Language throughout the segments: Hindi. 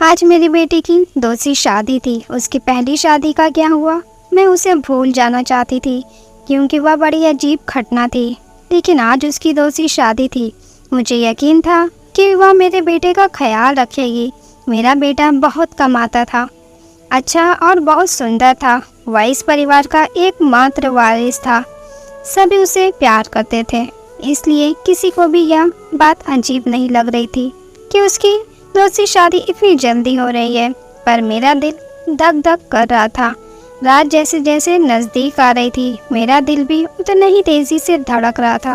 आज मेरी बेटी की दूसरी शादी थी। उसकी पहली शादी का क्या हुआ, मैं उसे भूल जाना चाहती थी क्योंकि वह बड़ी अजीब घटना थी। लेकिन आज उसकी दूसरी शादी थी। मुझे यकीन था कि वह मेरे बेटे का ख्याल रखेगी। मेरा बेटा बहुत कमाता था, अच्छा और बहुत सुंदर था। वह इस परिवार का एकमात्र वारिस था। सभी उसे प्यार करते थे, इसलिए किसी को भी यह बात अजीब नहीं लग रही थी कि उसकी दूसरी शादी इतनी जल्दी हो रही है। पर मेरा दिल धक धक कर रहा था। रात जैसे जैसे नज़दीक आ रही थी, मेरा दिल भी उतना ही तेज़ी से धड़क रहा था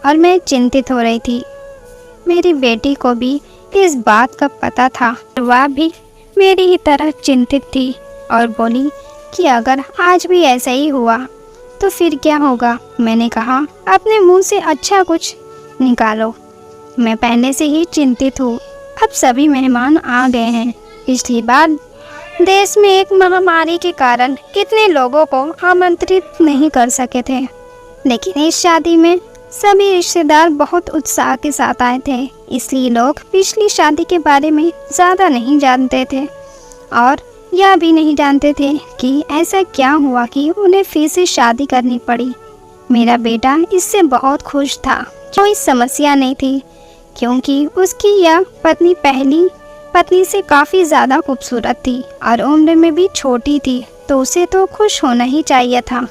और मैं चिंतित हो रही थी। मेरी बेटी को भी इस बात का पता था। वह भी मेरी ही तरह चिंतित थी और बोली कि अगर आज भी ऐसा ही हुआ तो फिर क्या होगा। मैंने कहा, अपने मुंह से अच्छा कुछ निकालो, मैं पहले से ही चिंतित हूँ। अब सभी मेहमान आ गए हैं। पिछली बार देश में एक महामारी के कारण कितने लोगों को आमंत्रित नहीं कर सके थे, लेकिन इस शादी में सभी रिश्तेदार बहुत उत्साह के साथ आए थे। इसलिए लोग पिछली शादी के बारे में ज़्यादा नहीं जानते थे और यह भी नहीं जानते थे कि ऐसा क्या हुआ कि उन्हें फिर से शादी करनी पड़ी। मेरा बेटा इससे बहुत खुश था। कोई समस्या नहीं थी क्योंकि उसकी यह पत्नी पहली पत्नी से काफ़ी ज़्यादा खूबसूरत थी और उम्र में भी छोटी थी, तो उसे तो खुश होना ही चाहिए था।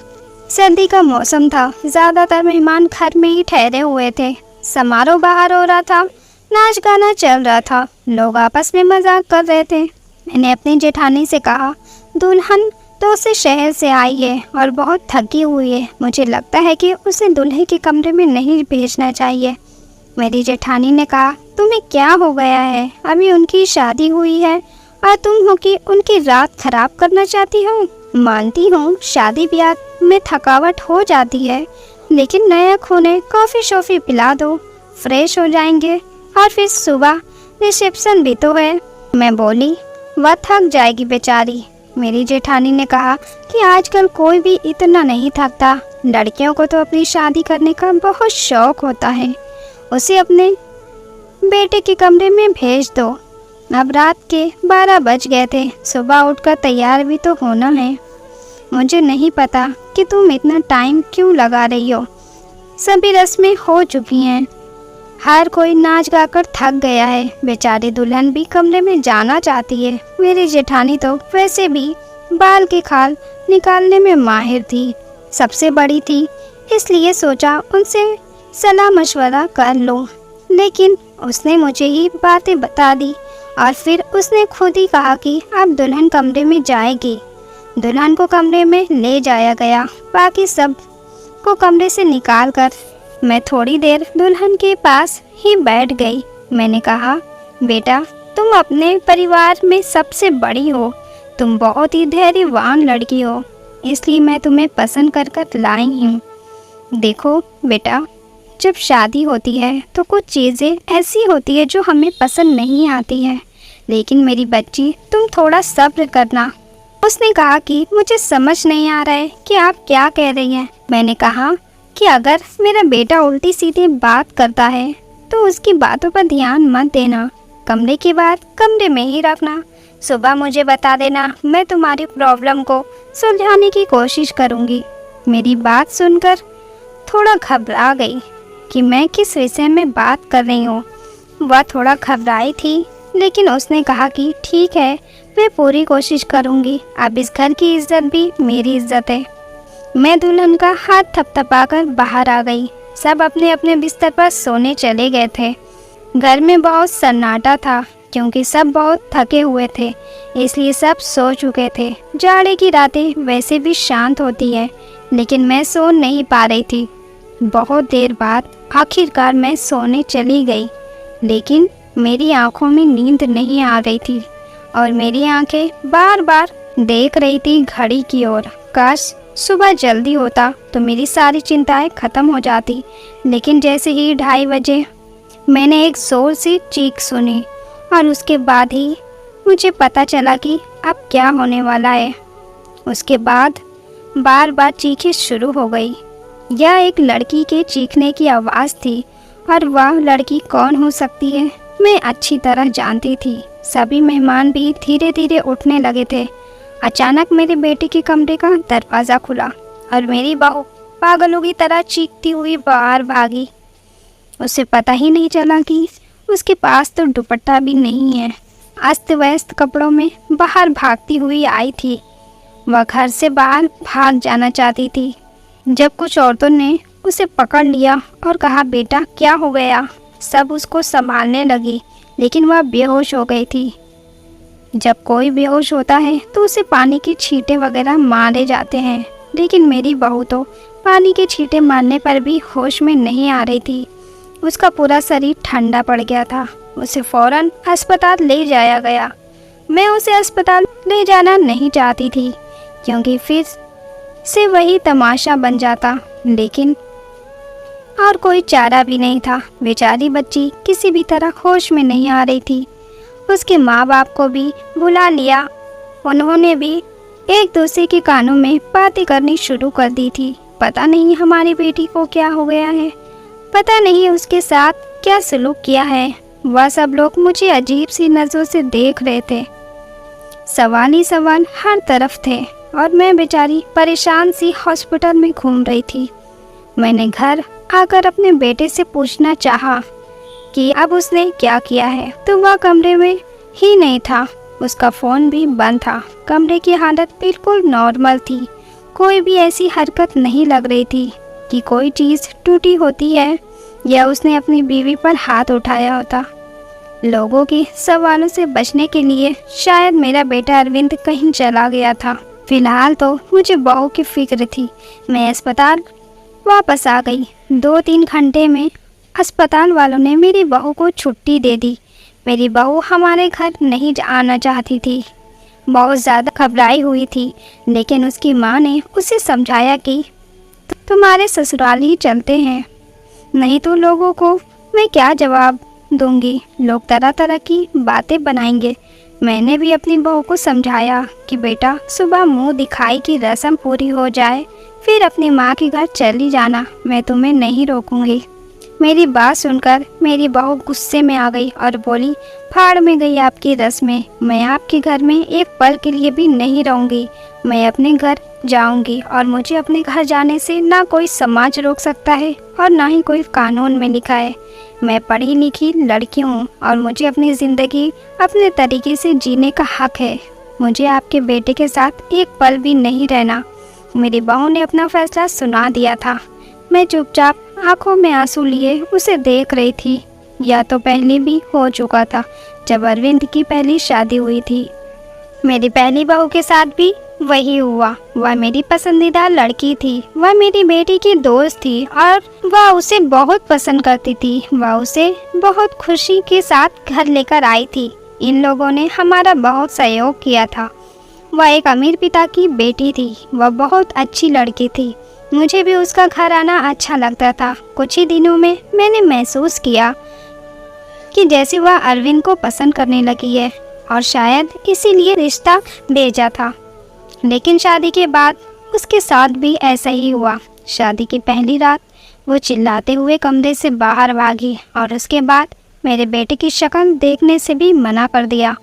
सर्दी का मौसम था, ज़्यादातर मेहमान घर में ही ठहरे हुए थे। समारोह बाहर हो रहा था, नाच गाना चल रहा था, लोग आपस में मजाक कर रहे थे। मैंने अपनी जेठानी से कहा, दुल्हन दूसरे शहर से आई है और बहुत थकी हुई है। मुझे लगता है कि उसे दूल्हे के कमरे में नहीं भेजना चाहिए। मेरी जेठानी ने कहा, तुम्हें क्या हो गया है? अभी उनकी शादी हुई है और तुम हो कि उनकी रात खराब करना चाहती हो। मानती हूँ शादी ब्याह में थकावट हो जाती है, लेकिन नया खूने कॉफ़ी शॉफ़ी पिला दो, फ्रेश हो जाएंगे और फिर सुबह रिसेप्शन भी तो है। मैं बोली, वह थक जाएगी बेचारी। मेरी जेठानी ने कहा कि आजकल कोई भी इतना नहीं थकता। लड़कियों को तो अपनी शादी करने का बहुत शौक होता है, उसे अपने बेटे के कमरे में भेज दो। अब रात के 12 बज गए थे, सुबह उठकर तैयार भी तो होना है। मुझे नहीं पता कि तुम इतना टाइम क्यों लगा रही हो। सभी रस्में हो चुकी हैं, हर कोई नाच गाकर थक गया है। बेचारी दुल्हन भी कमरे में जाना चाहती है। मेरी जेठानी तो वैसे भी बाल के खाल निकालने में माहिर थी, सबसे बड़ी थी, इसलिए सोचा उनसे सलाह मशवरा कर लो। लेकिन उसने मुझे ही बातें बता दी और फिर उसने खुद ही कहा कि अब दुल्हन कमरे में जाएगी। दुल्हन को कमरे में ले जाया गया। बाकी सब को कमरे से निकालकर मैं थोड़ी देर दुल्हन के पास ही बैठ गई। मैंने कहा, बेटा, तुम अपने परिवार में सबसे बड़ी हो, तुम बहुत ही धैर्यवान लड़की हो, इसलिए मैं तुम्हें पसंद कर लाई हूँ। देखो बेटा, जब शादी होती है तो कुछ चीज़ें ऐसी होती है जो हमें पसंद नहीं आती है, लेकिन मेरी बच्ची तुम थोड़ा सब्र करना। उसने कहा कि मुझे समझ नहीं आ रहा है कि आप क्या कह रही हैं। मैंने कहा कि अगर मेरा बेटा उल्टी सीधी बात करता है तो उसकी बातों पर ध्यान मत देना, कमरे की बात कमरे में ही रखना, सुबह मुझे बता देना, मैं तुम्हारी प्रॉब्लम को सुलझाने की कोशिश करूँगी। मेरी बात सुनकर थोड़ा घबरा गई कि मैं किस विषय में बात कर रही हूँ। वह थोड़ा घबराई थी, लेकिन उसने कहा कि ठीक है, मैं पूरी कोशिश करूँगी। अब इस घर की इज्जत भी मेरी इज्जत है। मैं दुल्हन का हाथ थपथपाकर बाहर आ गई। सब अपने अपने बिस्तर पर सोने चले गए थे। घर में बहुत सन्नाटा था क्योंकि सब बहुत थके हुए थे, इसलिए सब सो चुके थे। जाड़े की रातें वैसे भी शांत होती है, लेकिन मैं सो नहीं पा रही थी। बहुत देर बाद आखिरकार मैं सोने चली गई, लेकिन मेरी आंखों में नींद नहीं आ रही थी और मेरी आंखें बार बार देख रही थी घड़ी की ओर। काश सुबह जल्दी होता तो मेरी सारी चिंताएं खत्म हो जाती। लेकिन जैसे ही 2:30 बजे मैंने एक जोर से चीख सुनी और उसके बाद ही मुझे पता चला कि अब क्या होने वाला है। उसके बाद बार बार चीखें शुरू हो गई। यह एक लड़की के चीखने की आवाज़ थी और वह लड़की कौन हो सकती है मैं अच्छी तरह जानती थी। सभी मेहमान भी धीरे धीरे उठने लगे थे। अचानक मेरे बेटे के कमरे का दरवाज़ा खुला और मेरी बहू पागलों की तरह चीखती हुई बाहर भागी। उसे पता ही नहीं चला कि उसके पास तो दुपट्टा भी नहीं है। अस्त व्यस्त कपड़ों में बाहर भागती हुई आई थी। वह घर से बाहर भाग जाना चाहती थी। जब कुछ औरतों ने उसे पकड़ लिया और कहा, बेटा क्या हो गया? सब उसको संभालने लगी, लेकिन वह बेहोश हो गई थी। जब कोई बेहोश होता है तो उसे पानी की छींटे वगैरह मारे जाते हैं, लेकिन मेरी बहू तो पानी के छींटे मारने पर भी होश में नहीं आ रही थी। उसका पूरा शरीर ठंडा पड़ गया था। उसे फौरन अस्पताल ले जाया गया। मैं उसे अस्पताल ले जाना नहीं चाहती थी, क्योंकि फिर से वही तमाशा बन जाता, लेकिन और कोई चारा भी नहीं था। बेचारी बच्ची किसी भी तरह होश में नहीं आ रही थी। उसके माँ बाप को भी बुला लिया। उन्होंने भी एक दूसरे के कानों में बातें करनी शुरू कर दी थी। पता नहीं हमारी बेटी को क्या हो गया है, पता नहीं उसके साथ क्या सलूक किया है। वह सब लोग मुझे अजीब सी नज़रों से देख रहे थे। सवाल ही सवाल हर तरफ थे और मैं बेचारी परेशान सी हॉस्पिटल में घूम रही थी। मैंने घर आकर अपने बेटे से पूछना चाहा कि अब उसने क्या किया है, तो वह कमरे में ही नहीं था। उसका फ़ोन भी बंद था। कमरे की हालत बिल्कुल नॉर्मल थी। कोई भी ऐसी हरकत नहीं लग रही थी कि कोई चीज़ टूटी होती है या उसने अपनी बीवी पर हाथ उठाया होता। लोगों के सवालों से बचने के लिए शायद मेरा बेटा अरविंद कहीं चला गया था। फिलहाल तो मुझे बहू की फिक्र थी। मैं अस्पताल वापस आ गई। 2-3 घंटे में अस्पताल वालों ने मेरी बहू को छुट्टी दे दी। मेरी बहू हमारे घर नहीं आना चाहती थी, बहुत ज़्यादा घबराई हुई थी, लेकिन उसकी माँ ने उसे समझाया कि तुम्हारे ससुराल ही चलते हैं, नहीं तो लोगों को मैं क्या जवाब दूंगी, लोग तरह तरह की बातें बनाएंगे। मैंने भी अपनी बहू को समझाया कि बेटा सुबह मुंह दिखाई की रस्म पूरी हो जाए फिर अपनी माँ के घर चली जाना, मैं तुम्हें नहीं रोकूंगी। मेरी बात सुनकर मेरी बहू गुस्से में आ गई और बोली, फाड़ में गई आपकी रस्में, मैं आपके घर में एक पल के लिए भी नहीं रहूँगी। मैं अपने घर जाऊंगी और मुझे अपने घर जाने से ना कोई समाज रोक सकता है और ना ही कोई कानून में लिखा है। मैं पढ़ी लिखी लड़की हूँ और मुझे अपनी ज़िंदगी अपने तरीके से जीने का हक है। मुझे आपके बेटे के साथ एक पल भी नहीं रहना। मेरी बहू ने अपना फैसला सुना दिया था। मैं चुपचाप आंखों में आंसू लिए उसे देख रही थी। या तो पहले भी हो चुका था जब अरविंद की पहली शादी हुई थी। मेरी पहली बहू के साथ भी वही हुआ। वह मेरी पसंदीदा लड़की थी। वह मेरी बेटी की दोस्त थी और वह उसे बहुत पसंद करती थी। वह उसे बहुत खुशी के साथ घर लेकर आई थी। इन लोगों ने हमारा बहुत सहयोग किया था। वह एक अमीर पिता की बेटी थी। वह बहुत अच्छी लड़की थी। मुझे भी उसका घर आना अच्छा लगता था। कुछ ही दिनों में मैंने महसूस किया कि जैसे वह अरविंद को पसंद करने लगी है और शायद इसीलिए रिश्ता भेजा था। लेकिन शादी के बाद उसके साथ भी ऐसा ही हुआ। शादी की पहली रात वो चिल्लाते हुए कमरे से बाहर भागी और उसके बाद मेरे बेटे की शक्ल देखने से भी मना कर दिया।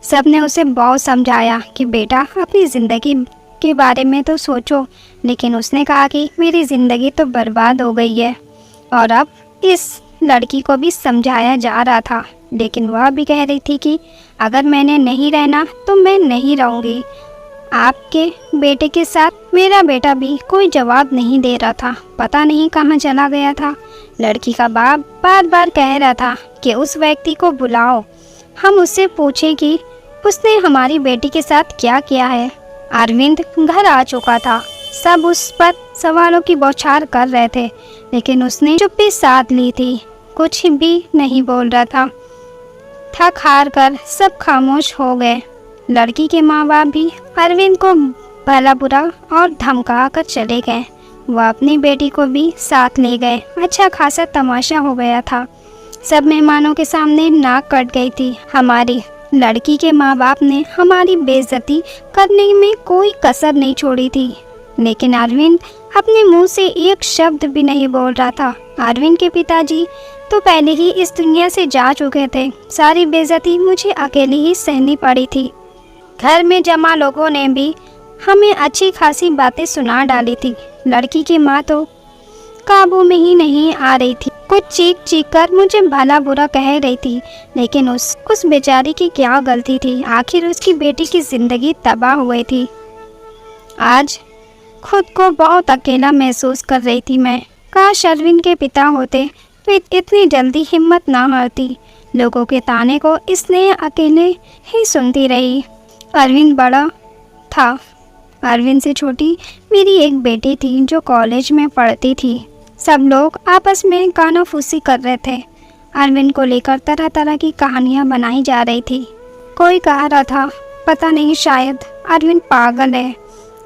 सबने उसे बहुत समझाया कि बेटा अपनी ज़िंदगी के बारे में तो सोचो, लेकिन उसने कहा कि मेरी ज़िंदगी तो बर्बाद हो गई है। और अब इस लड़की को भी समझाया जा रहा था, लेकिन वह भी कह रही थी कि अगर मैंने नहीं रहना तो मैं नहीं रहूँगी। आपके बेटे के साथ मेरा बेटा भी कोई जवाब नहीं दे रहा था, पता नहीं कहाँ चला गया था। लड़की का बाप बार बार कह रहा था कि उस व्यक्ति को बुलाओ, हम उससे पूछें कि उसने हमारी बेटी के साथ क्या किया है। अरविंद घर आ चुका था। सब उस पर सवालों की बौछार कर रहे थे, लेकिन उसने चुप्पी साध ली थी, कुछ भी नहीं बोल रहा था। थक हार कर सब खामोश हो गए। लड़की के माँ बाप भी अरविंद को भला बुरा और धमका कर चले गए। वह अपनी बेटी को भी साथ ले गए। अच्छा खासा तमाशा हो गया था। सब मेहमानों के सामने नाक कट गई थी। हमारी लड़की के माँ बाप ने हमारी बेइज्जती करने में कोई कसर नहीं छोड़ी थी, लेकिन अरविंद अपने मुंह से एक शब्द भी नहीं बोल रहा था। अरविंद के पिताजी तो पहले ही इस दुनिया से जा चुके थे। सारी बेइज्जती मुझे अकेली ही सहनी पड़ी थी। घर में जमा लोगों ने भी हमें अच्छी खासी बातें सुना डाली थी। लड़की की माँ तो काबू में ही नहीं आ रही थी, कुछ चीख चीख कर मुझे भला बुरा कह रही थी। लेकिन उस बेचारी की क्या गलती थी? आखिर उसकी बेटी की जिंदगी तबाह हुई थी। आज खुद को बहुत अकेला महसूस कर रही थी मैं। काश अरविंद के पिता होते तो इतनी जल्दी हिम्मत ना हारती। लोगों के ताने को इसने अकेले ही सुनती रही। अरविंद बड़ा था। अरविंद से छोटी मेरी एक बेटी थी जो कॉलेज में पढ़ती थी। सब लोग आपस में कानाफूसी कर रहे थे। अरविंद को लेकर तरह तरह की कहानियां बनाई जा रही थी। कोई कह रहा था पता नहीं शायद अरविंद पागल है,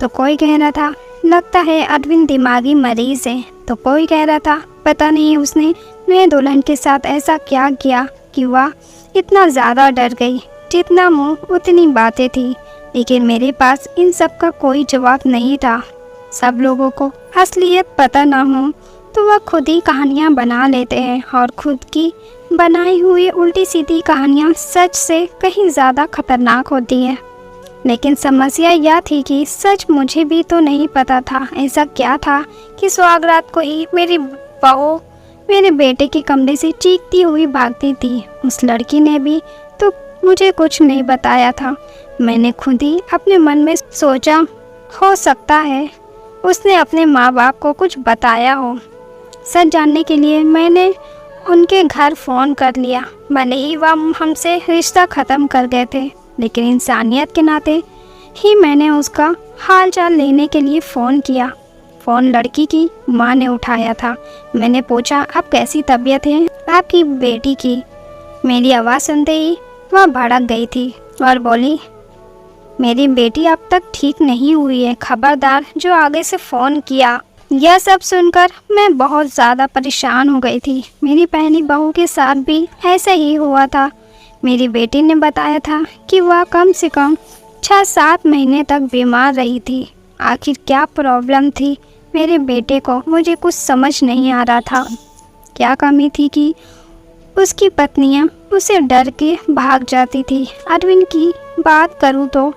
तो कोई कह रहा था लगता है अरविंद दिमागी मरीज है, तो कोई कह रहा था पता नहीं उसने नए दुल्हन के साथ ऐसा क्या किया कि वह इतना ज़्यादा डर गई। जितना मुंह उतनी बातें थी, लेकिन मेरे पास इन सब का कोई जवाब नहीं था। सब लोगों को असलियत पता ना हो तो वह खुद ही कहानियाँ बना लेते हैं, और खुद की बनाई हुई उल्टी सीधी कहानियाँ सच से कहीं ज़्यादा खतरनाक होती हैं। लेकिन समस्या यह थी कि सच मुझे भी तो नहीं पता था। ऐसा क्या था कि सुहागरात को ही मेरी बहू मेरे बेटे के कमरे से चीखती हुई भागती थी। उस लड़की ने भी तो मुझे कुछ नहीं बताया था। मैंने खुद ही अपने मन में सोचा हो सकता है उसने अपने माँ बाप को कुछ बताया हो। सच जानने के लिए मैंने उनके घर फ़ोन कर लिया। भले ही वह हमसे रिश्ता ख़त्म कर गए थे, लेकिन इंसानियत के नाते ही मैंने उसका हाल चाल लेने के लिए फ़ोन किया। फ़ोन लड़की की माँ ने उठाया था। मैंने पूछा अब कैसी तबीयत है आपकी बेटी की? मेरी आवाज़ सुनते ही वह भड़क गई थी और बोली मेरी बेटी अब तक ठीक नहीं हुई है, खबरदार जो आगे से फ़ोन किया। यह सब सुनकर मैं बहुत ज़्यादा परेशान हो गई थी। मेरी पहली बहू के साथ भी ऐसा ही हुआ था। मेरी बेटी ने बताया था कि वह कम से कम 6-7 महीने तक बीमार रही थी। आखिर क्या प्रॉब्लम थी मेरे बेटे को? मुझे कुछ समझ नहीं आ रहा था। क्या कमी थी कि उसकी पत्नियां उसे डर के भाग जाती थी। अरविंद की बात करूं तो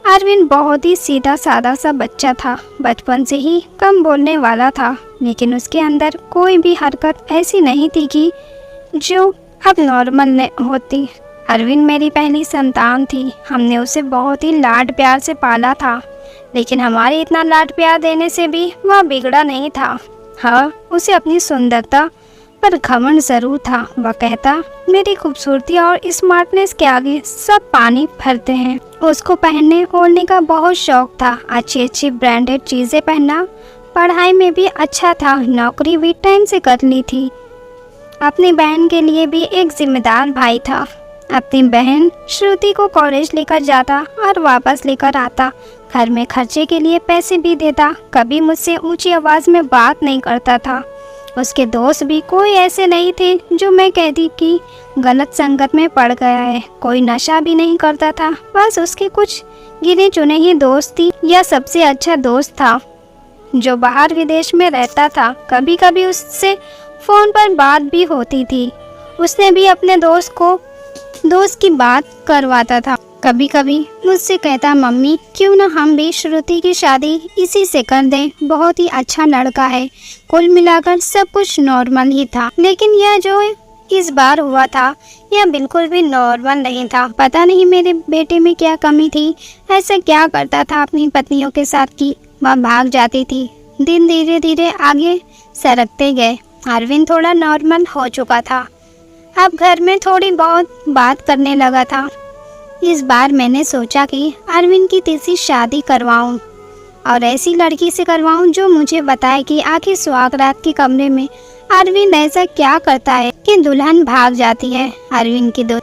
अरविंद बहुत ही सीधा साधा सा बच्चा था। बचपन से ही कम बोलने वाला था, लेकिन उसके अंदर कोई भी हरकत ऐसी नहीं थी कि जो अब नॉर्मल होती। अरविंद मेरी पहली संतान थी। हमने उसे बहुत ही लाड प्यार से पाला था, लेकिन हमारे इतना लाड प्यार देने से भी वह बिगड़ा नहीं था। हाँ, उसे अपनी सुंदरता पर घमंड जरूर था। वह कहता मेरी खूबसूरती और स्मार्टनेस के आगे सब पानी भरते हैं। उसको पहनने ओढ़ने का बहुत शौक था। अच्छी अच्छी ब्रांडेड चीज़ें पहनना। पढ़ाई में भी अच्छा था। नौकरी भी टाइम से कर ली थी। अपनी बहन के लिए भी एक जिम्मेदार भाई था। अपनी बहन श्रुति को कॉलेज लेकर जाता और वापस लेकर आता। घर में खर्चे के लिए पैसे भी देता। कभी मुझसे ऊंची आवाज़ में बात नहीं करता था। उसके दोस्त भी कोई ऐसे नहीं थे जो मैं कहती कि गलत संगत में पड़ गया है। कोई नशा भी नहीं करता था। बस उसके कुछ गिने चुने ही दोस्त थी। यह सबसे अच्छा दोस्त था जो बाहर विदेश में रहता था। कभी कभी उससे फ़ोन पर बात भी होती थी। उसने भी अपने दोस्त की बात करवाता था। कभी कभी मुझसे कहता मम्मी क्यों ना हम भी श्रुति की शादी इसी से कर दें, बहुत ही अच्छा लड़का है। कुल मिलाकर सब कुछ नॉर्मल ही था, लेकिन यह जो इस बार हुआ था यह बिल्कुल भी नॉर्मल नहीं था। पता नहीं मेरे बेटे में क्या कमी थी। ऐसा क्या करता था अपनी पत्नियों के साथ कि वह भाग जाती थी। दिन धीरे धीरे आगे सरकते गए। अरविंद थोड़ा नॉर्मल हो चुका था। अब घर में थोड़ी बहुत बात करने लगा था। इस बार मैंने सोचा कि अरविंद की तीसरी शादी करवाऊं और ऐसी लड़की से करवाऊं जो मुझे बताए कि आखिर सुहागरात के कमरे में अरविंद ऐसा क्या करता है कि दुल्हन भाग जाती है। अरविंद की दो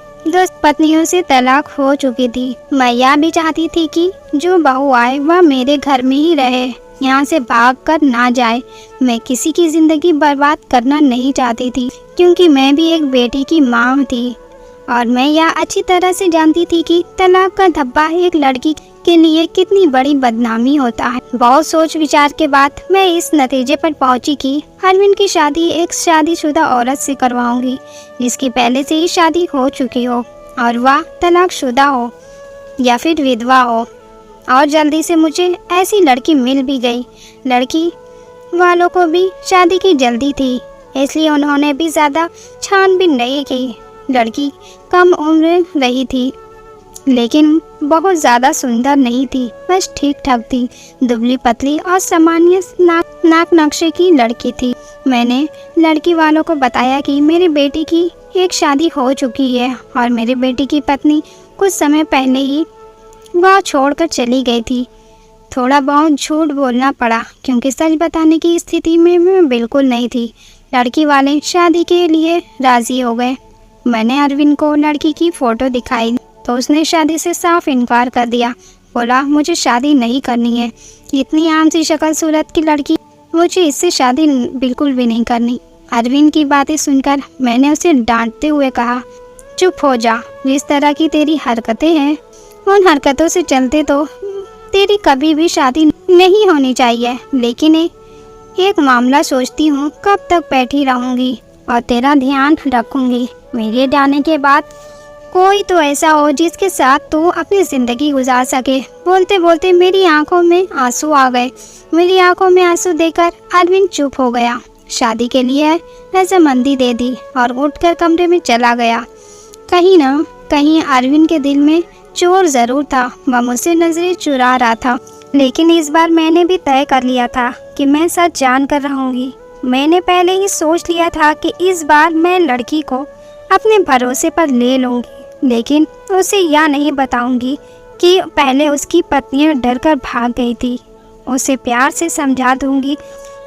पत्नियों से तलाक हो चुकी थी। मैं यह भी चाहती थी कि जो बहू आए वह मेरे घर में ही रहे, यहाँ से भाग कर ना जाए। मैं किसी की जिंदगी बर्बाद करना नहीं चाहती थी, क्योंकि मैं भी एक बेटी की माँ थी और मैं यह अच्छी तरह से जानती थी कि तलाक का धब्बा एक लड़की के लिए कितनी बड़ी बदनामी होता है। बहुत सोच विचार के बाद मैं इस नतीजे पर पहुंची कि अरविंद की शादी एक शादीशुदा औरत से करवाऊंगी जिसकी पहले से ही शादी हो चुकी हो और वह तलाकशुदा हो या फिर विधवा हो। और जल्दी से मुझे ऐसी लड़की मिल भी गई। लड़की वालों को भी शादी की जल्दी थी, इसलिए उन्होंने भी ज़्यादा छानबीन नहीं की। लड़की कम उम्र रही थी, लेकिन बहुत ज़्यादा सुंदर नहीं थी, बस ठीक ठाक थी। दुबली पतली और सामान्य नाक नक्शे की लड़की थी। मैंने लड़की वालों को बताया कि मेरी बेटी की एक शादी हो चुकी है और मेरी बेटी की पत्नी कुछ समय पहले ही वह छोड़कर चली गई थी। थोड़ा बहुत झूठ बोलना पड़ा क्योंकि सच बताने की स्थिति में मैं बिल्कुल नहीं थी। लड़की वाले शादी के लिए राज़ी हो गए। मैंने अरविंद को लड़की की फ़ोटो दिखाई तो उसने शादी से साफ इनकार कर दिया। बोला मुझे शादी नहीं करनी है, इतनी आम सी शक्ल सूरत की लड़की, मुझे इससे शादी बिल्कुल भी नहीं करनी। अरविंद की बातें सुनकर मैंने उसे डांटते हुए कहा, चुप हो जा, जिस तरह की तेरी हरकतें हैं उन हरकतों से चलते तो तेरी कभी भी शादी नहीं होनी चाहिए। लेकिन एक मामला सोचती हूँ, कब तक बैठी रहूँगी और तेरा ध्यान रखूँगी। मेरे जाने के बाद कोई तो ऐसा हो जिसके साथ तू अपनी ज़िंदगी गुजार सके। बोलते बोलते मेरी आंखों में आंसू आ गए। मेरी आंखों में आंसू देखकर अरविंद चुप हो गया। शादी के लिए रजामंदी दे दी और उठकर कमरे में चला गया। कहीं ना कहीं अरविंद के दिल में चोर ज़रूर था, वह मुझसे नज़रें चुरा रहा था। लेकिन इस बार मैंने भी तय कर लिया था कि मैं सच जान कर रहूँगी। मैंने पहले ही सोच लिया था कि इस बार मैं लड़की को अपने भरोसे पर ले लूँगी, लेकिन उसे यह नहीं बताऊँगी कि पहले उसकी पत्नी डर कर भाग गई थी। उसे प्यार से समझा दूँगी,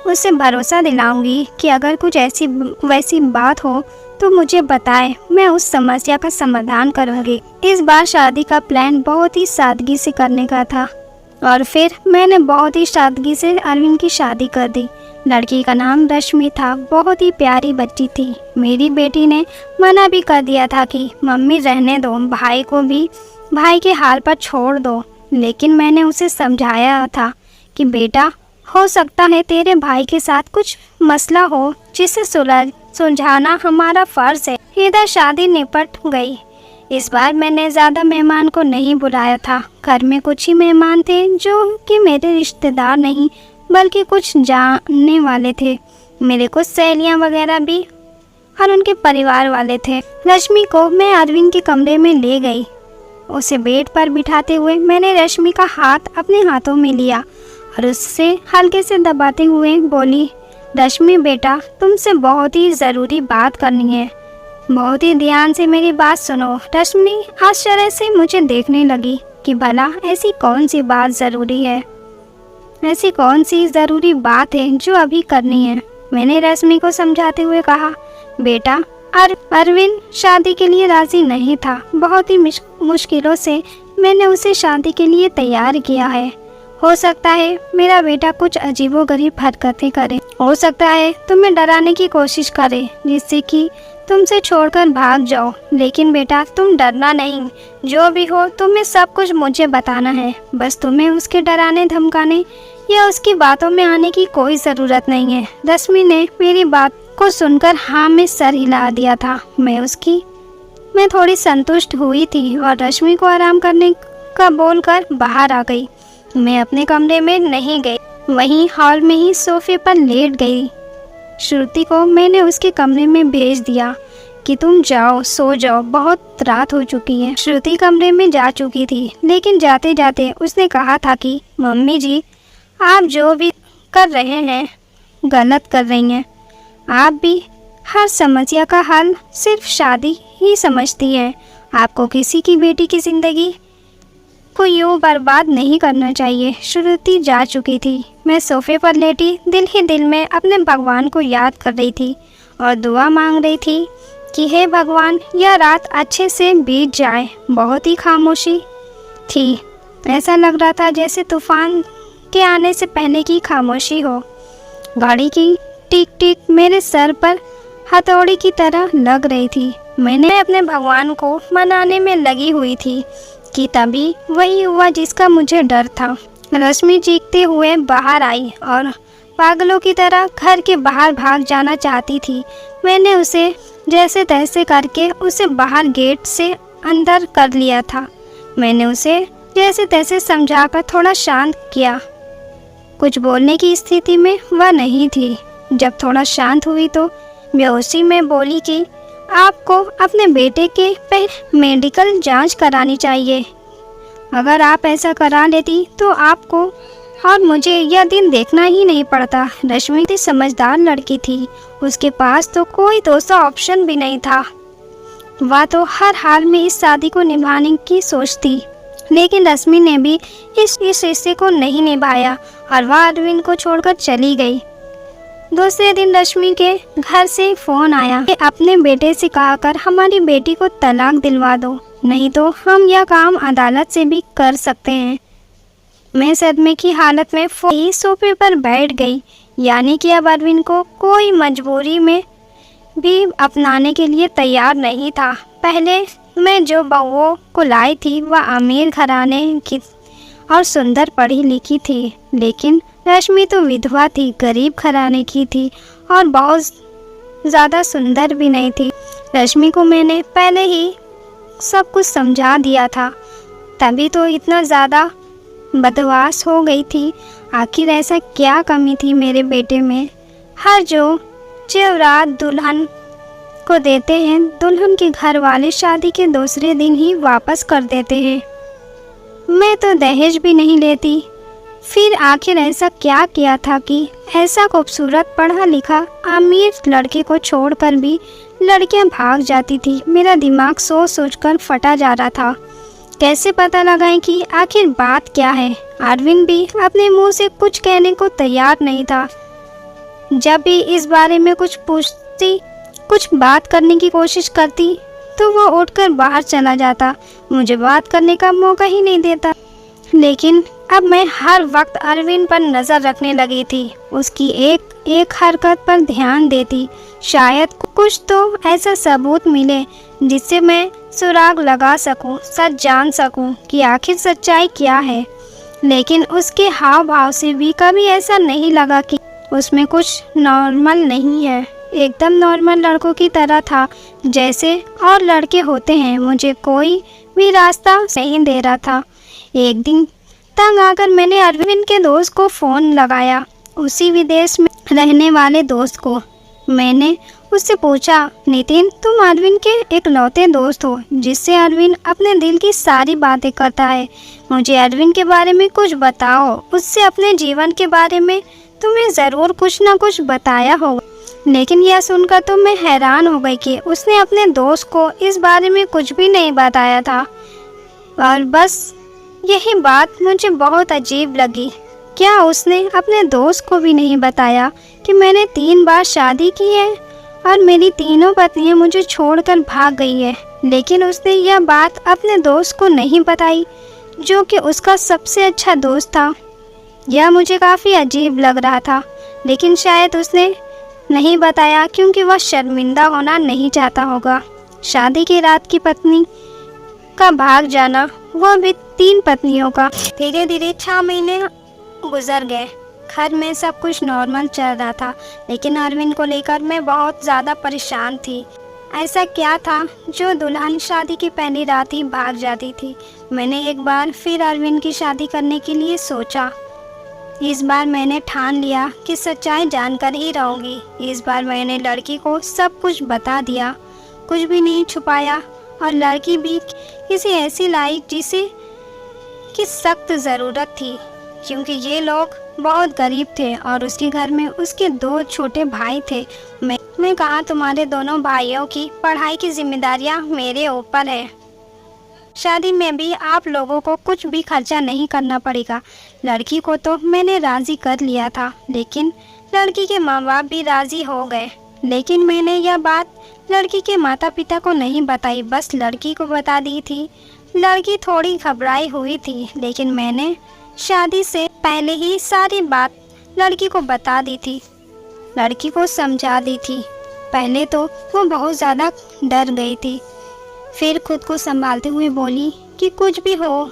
उसे भरोसा दिलाऊँगी कि अगर कुछ ऐसी वैसी बात हो तो मुझे बताए, मैं उस समस्या का समाधान करूँगी। इस बार शादी का प्लान बहुत ही सादगी से करने का था और फिर मैंने बहुत ही सादगी से अरविंद की शादी कर दी। लड़की का नाम रश्मि था, बहुत ही प्यारी बच्ची थी। मेरी बेटी ने मना भी कर दिया था कि मम्मी रहने दो, भाई को भी भाई के हाल पर छोड़ दो। लेकिन मैंने उसे समझाया था कि बेटा, हो सकता है तेरे भाई के साथ कुछ मसला हो जिसे सुलझाना हमारा फ़र्ज़ है। इधर शादी निपट गई। इस बार मैंने ज़्यादा मेहमान को नहीं बुलाया था। घर में कुछ ही मेहमान थे जो कि मेरे रिश्तेदार नहीं बल्कि कुछ जानने वाले थे। मेरे कुछ सहेलियां वगैरह भी और उनके परिवार वाले थे। रश्मि को मैं अरविंद के कमरे में ले गई। उसे बेड पर बिठाते हुए मैंने रश्मि का हाथ अपने हाथों में लिया और उससे हल्के से दबाते हुए बोली, रश्मि बेटा, तुमसे बहुत ही ज़रूरी बात करनी है, बहुत ही ध्यान से मेरी बात सुनो। रश्मि आश्चर्य से मुझे देखने लगी कि भला ऐसी कौन सी बात ज़रूरी है, ऐसी कौन सी ज़रूरी बात है जो अभी करनी है। मैंने रश्मि को समझाते हुए कहा, बेटा, अरविंद शादी के लिए राज़ी नहीं था। बहुत ही मुश्किलों से मैंने उसे शादी के लिए तैयार किया है। हो सकता है मेरा बेटा कुछ अजीबोगरीब हरकतें करे, हो सकता है तुम्हें डराने की कोशिश करे जिससे कि तुमसे छोड़कर भाग जाओ। लेकिन बेटा, तुम डरना नहीं, जो भी हो तुम्हें सब कुछ मुझे बताना है। बस तुम्हें उसके डराने धमकाने या उसकी बातों में आने की कोई ज़रूरत नहीं है। रश्मि ने मेरी बात को सुनकर हाँ में सर हिला दिया था। मैं थोड़ी संतुष्ट हुई थी और रश्मि को आराम करने का बोलकर बाहर आ गई। मैं अपने कमरे में नहीं गई, वहीं हॉल में ही सोफे पर लेट गई। श्रुति को मैंने उसके कमरे में भेज दिया कि तुम जाओ, सो जाओ, बहुत रात हो चुकी है। श्रुति कमरे में जा चुकी थी, लेकिन जाते जाते उसने कहा था कि मम्मी जी, आप जो भी कर रहे हैं गलत कर रही हैं। आप भी हर समस्या का हल सिर्फ शादी ही समझती हैं। आपको किसी की बेटी की ज़िंदगी को यूँ बर्बाद नहीं करना चाहिए। श्रुति जा चुकी थी। मैं सोफे पर लेटी दिल ही दिल में अपने भगवान को याद कर रही थी और दुआ मांग रही थी कि हे भगवान, यह रात अच्छे से बीत जाए। बहुत ही खामोशी थी। ऐसा लग रहा था जैसे तूफान के आने से पहले की खामोशी हो। गाड़ी की टिक टिक मेरे सर पर हथौड़ी की तरह लग रही थी। मैंने अपने भगवान को मनाने में लगी हुई थी कि तभी वही हुआ जिसका मुझे डर था। रश्मि चीखते हुए बाहर आई और पागलों की तरह घर के बाहर भाग जाना चाहती थी। मैंने उसे जैसे तैसे करके उसे बाहर गेट से अंदर कर लिया था। मैंने उसे जैसे तैसे समझाकर थोड़ा शांत किया। कुछ बोलने की स्थिति में वह नहीं थी। जब थोड़ा शांत हुई तो बेहोशी में बोली कि आपको अपने बेटे के पहले मेडिकल जांच करानी चाहिए। अगर आप ऐसा करा लेती तो आपको और मुझे यह दिन देखना ही नहीं पड़ता। रश्मि थी समझदार लड़की थी, उसके पास तो कोई दूसरा ऑप्शन भी नहीं था। वह तो हर हाल में इस शादी को निभाने की सोचती, लेकिन रश्मि ने भी इस रिश्ते को नहीं निभाया और वह अरविंद को छोड़कर चली गई। दूसरे दिन रश्मि के घर से फोन आया कि अपने बेटे से कहकर हमारी बेटी को तलाक दिलवा दो, नहीं तो हम यह काम अदालत से भी कर सकते हैं। मैं सदमे की हालत में सोफे पर बैठ गई। यानी कि अब अरविंद को कोई मजबूरी में भी अपनाने के लिए तैयार नहीं था। पहले मैं जो बहुओं को लाई थी वह अमीर घराने की और सुंदर पढ़ी लिखी थी, लेकिन रश्मि तो विधवा थी, गरीब घराने की थी और बहुत ज़्यादा सुंदर भी नहीं थी। रश्मि को मैंने पहले ही सब कुछ समझा दिया था, तभी तो इतना ज़्यादा बदमाश हो गई थी। आखिर ऐसा क्या कमी थी मेरे बेटे में? हर जो जेवरात दुल्हन को देते हैं, दुल्हन के घर वाले शादी के दूसरे दिन ही वापस कर देते हैं। मैं तो दहेज भी नहीं लेती। फिर आखिर ऐसा क्या किया था कि ऐसा खूबसूरत पढ़ा लिखा अमीर लड़के को छोड़कर भी लड़कियां भाग जाती थी? मेरा दिमाग सोच सोचकर फटा जा रहा था। कैसे पता लगाएं कि आखिर बात क्या है? अरविंद भी अपने मुंह से कुछ कहने को तैयार नहीं था। जब भी इस बारे में कुछ पूछती, कुछ बात करने की कोशिश करती, तो वो उठकर बाहर चला जाता, मुझे बात करने का मौका ही नहीं देता। लेकिन अब मैं हर वक्त अरविंद पर नज़र रखने लगी थी, उसकी एक एक हरकत पर ध्यान देती। शायद कुछ तो ऐसा सबूत मिले जिससे मैं सुराग लगा सकूं, सच जान सकूं कि आखिर सच्चाई क्या है। लेकिन उसके हाव भाव से भी कभी ऐसा नहीं लगा कि उसमें कुछ नॉर्मल नहीं है। एकदम नॉर्मल लड़कों की तरह था जैसे और लड़के होते हैं। मुझे कोई भी रास्ता नहीं दे रहा था। एक दिन तंग आकर मैंने अरविंद के दोस्त को फ़ोन लगाया, उसी विदेश में रहने वाले दोस्त को। मैंने उससे पूछा, नितिन, तुम अरविंद के इकलौते दोस्त हो जिससे अरविंद अपने दिल की सारी बातें करता है। मुझे अरविंद के बारे में कुछ बताओ। उससे अपने जीवन के बारे में तुम्हें ज़रूर कुछ ना कुछ बताया होगा। लेकिन यह सुनकर तो मैं हैरान हो गई कि उसने अपने दोस्त को इस बारे में कुछ भी नहीं बताया था। और बस यही बात मुझे बहुत अजीब लगी। क्या उसने अपने दोस्त को भी नहीं बताया कि मैंने 3 बार शादी की है और मेरी तीनों पत्नियां मुझे छोड़कर भाग गई है? लेकिन उसने यह बात अपने दोस्त को नहीं बताई, जो कि उसका सबसे अच्छा दोस्त था। यह मुझे काफ़ी अजीब लग रहा था, लेकिन शायद उसने नहीं बताया क्योंकि वह शर्मिंदा होना नहीं चाहता होगा। शादी की रात की पत्नी का भाग जाना, वह भी 3 पत्नियों का। धीरे धीरे 6 महीने गुजर गए। घर में सब कुछ नॉर्मल चल रहा था, लेकिन अरविंद को लेकर मैं बहुत ज़्यादा परेशान थी। ऐसा क्या था जो दुल्हन शादी की पहली रात ही भाग जाती थी? मैंने एक बार फिर अरविंद की शादी करने के लिए सोचा। इस बार मैंने ठान लिया कि सच्चाई जानकर ही रहूँगी। इस बार मैंने लड़की को सब कुछ बता दिया, कुछ भी नहीं छुपाया। और लड़की भी किसी ऐसी लाई जिसे की सख्त ज़रूरत थी, क्योंकि ये लोग बहुत गरीब थे और उसके घर में उसके 2 छोटे भाई थे। मैं कहा, तुम्हारे दोनों भाइयों की पढ़ाई की जिम्मेदारियां मेरे ऊपर है। शादी में भी आप लोगों को कुछ भी खर्चा नहीं करना पड़ेगा। लड़की को तो मैंने राज़ी कर लिया था, लेकिन लड़की के माँ बाप भी राज़ी हो गए। लेकिन मैंने यह बात लड़की के माता पिता को नहीं बताई, बस लड़की को बता दी थी। लड़की थोड़ी घबराई हुई थी, लेकिन मैंने शादी से पहले ही सारी बात लड़की को बता दी थी, लड़की को समझा दी थी। पहले तो वो बहुत ज़्यादा डर गई थी, फिर खुद को संभालते हुए बोली कि कुछ भी हो,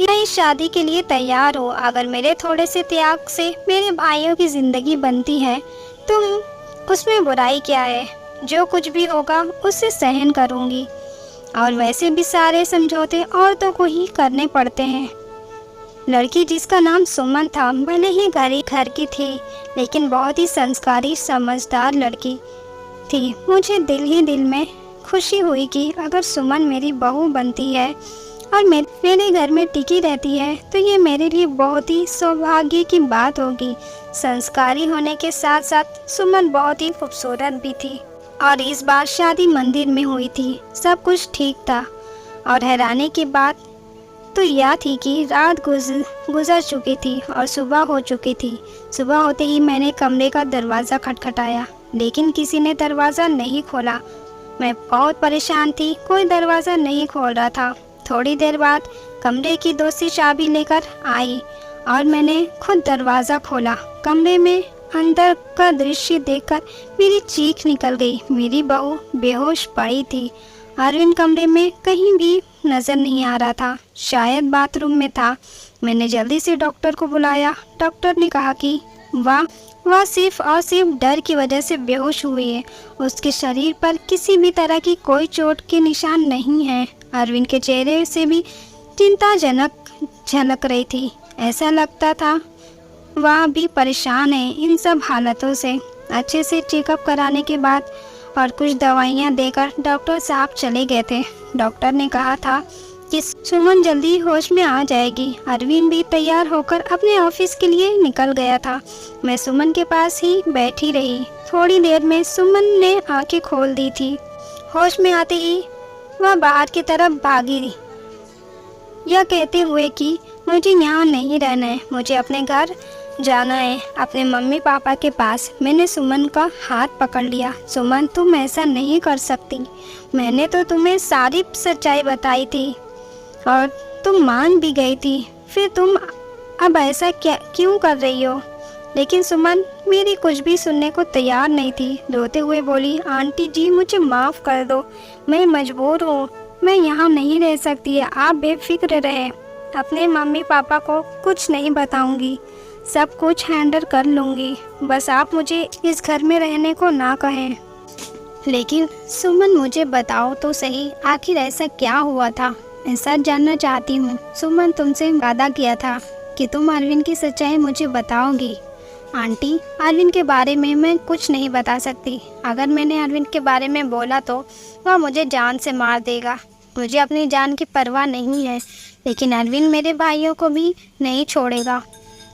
मैं इस शादी के लिए तैयार हूँ। अगर मेरे थोड़े से त्याग से मेरे भाइयों की ज़िंदगी बनती है तो उसमें बुराई क्या है। जो कुछ भी होगा उससे सहन करूँगी। और वैसे भी सारे समझौते औरतों को ही करने पड़ते हैं। लड़की जिसका नाम सुमन था, भले ही घर की थी, लेकिन बहुत ही संस्कारी समझदार लड़की थी। मुझे दिल ही दिल में खुशी हुई कि अगर सुमन मेरी बहू बनती है और मेरे घर में टिकी रहती है तो ये मेरे लिए बहुत ही सौभाग्य की बात होगी। संस्कारी होने के साथ साथ सुमन बहुत ही खूबसूरत भी थी। और इस बार शादी मंदिर में हुई थी। सब कुछ ठीक था। और हैरानी की बात तो यह थी कि रात गुजर चुकी थी और सुबह हो चुकी थी। सुबह होते ही मैंने कमरे का दरवाज़ा खटखटाया, लेकिन किसी ने दरवाज़ा नहीं खोला। मैं बहुत परेशान थी, कोई दरवाज़ा नहीं खोल रहा था। थोड़ी देर बाद कमरे की दूसरी चाबी लेकर आई और मैंने खुद दरवाज़ा खोला। कमरे में अंदर का दृश्य देखकर मेरी चीख निकल गई। मेरी बहू बेहोश पड़ी थी। अरविंद कमरे में कहीं भी नज़र नहीं आ रहा था, शायद बाथरूम में था। मैंने जल्दी से डॉक्टर को बुलाया। डॉक्टर ने कहा कि वह सिर्फ और सिर्फ डर की वजह से बेहोश हुई है। उसके शरीर पर किसी भी तरह की कोई चोट के निशान नहीं है। अरविंद के चेहरे से भी चिंताजनक झलक रही थी। ऐसा लगता था वह भी परेशान है इन सब हालतों से। अच्छे से चेकअप कराने के बाद और कुछ दवाइयाँ देकर डॉक्टर साहब चले गए थे। डॉक्टर ने कहा था कि सुमन जल्दी होश में आ जाएगी। अरविंद भी तैयार होकर अपने ऑफिस के लिए निकल गया था। मैं सुमन के पास ही बैठी रही। थोड़ी देर में सुमन ने आंखें खोल दी थी। होश में आते ही वह बाहर की तरफ भागी, यह कहते हुए कि मुझे यहाँ नहीं रहना है, मुझे अपने घर जाना है, अपने मम्मी पापा के पास। मैंने सुमन का हाथ पकड़ लिया। सुमन, तुम ऐसा नहीं कर सकती। मैंने तो तुम्हें सारी सच्चाई बताई थी और तुम मान भी गई थी। फिर तुम अब ऐसा क्यों कर रही हो? लेकिन सुमन मेरी कुछ भी सुनने को तैयार नहीं थी। रोते हुए बोली, आंटी जी मुझे माफ़ कर दो, मैं मजबूर हूँ, मैं यहाँ नहीं रह सकती है। आप बेफिक्र रहे, अपने मम्मी पापा को कुछ नहीं बताऊंगी, सब कुछ हैंडल कर लूँगी। बस आप मुझे इस घर में रहने को ना कहें। लेकिन सुमन मुझे बताओ तो सही, आखिर ऐसा क्या हुआ था? मैं सच जानना चाहती हूँ। सुमन, तुमसे वादा किया था कि तुम अरविंद की सच्चाई मुझे बताओगी। आंटी, अरविंद के बारे में मैं कुछ नहीं बता सकती। अगर मैंने अरविंद के बारे में बोला तो वह मुझे जान से मार देगा। मुझे अपनी जान की परवाह नहीं है, लेकिन अरविंद मेरे भाइयों को भी नहीं छोड़ेगा।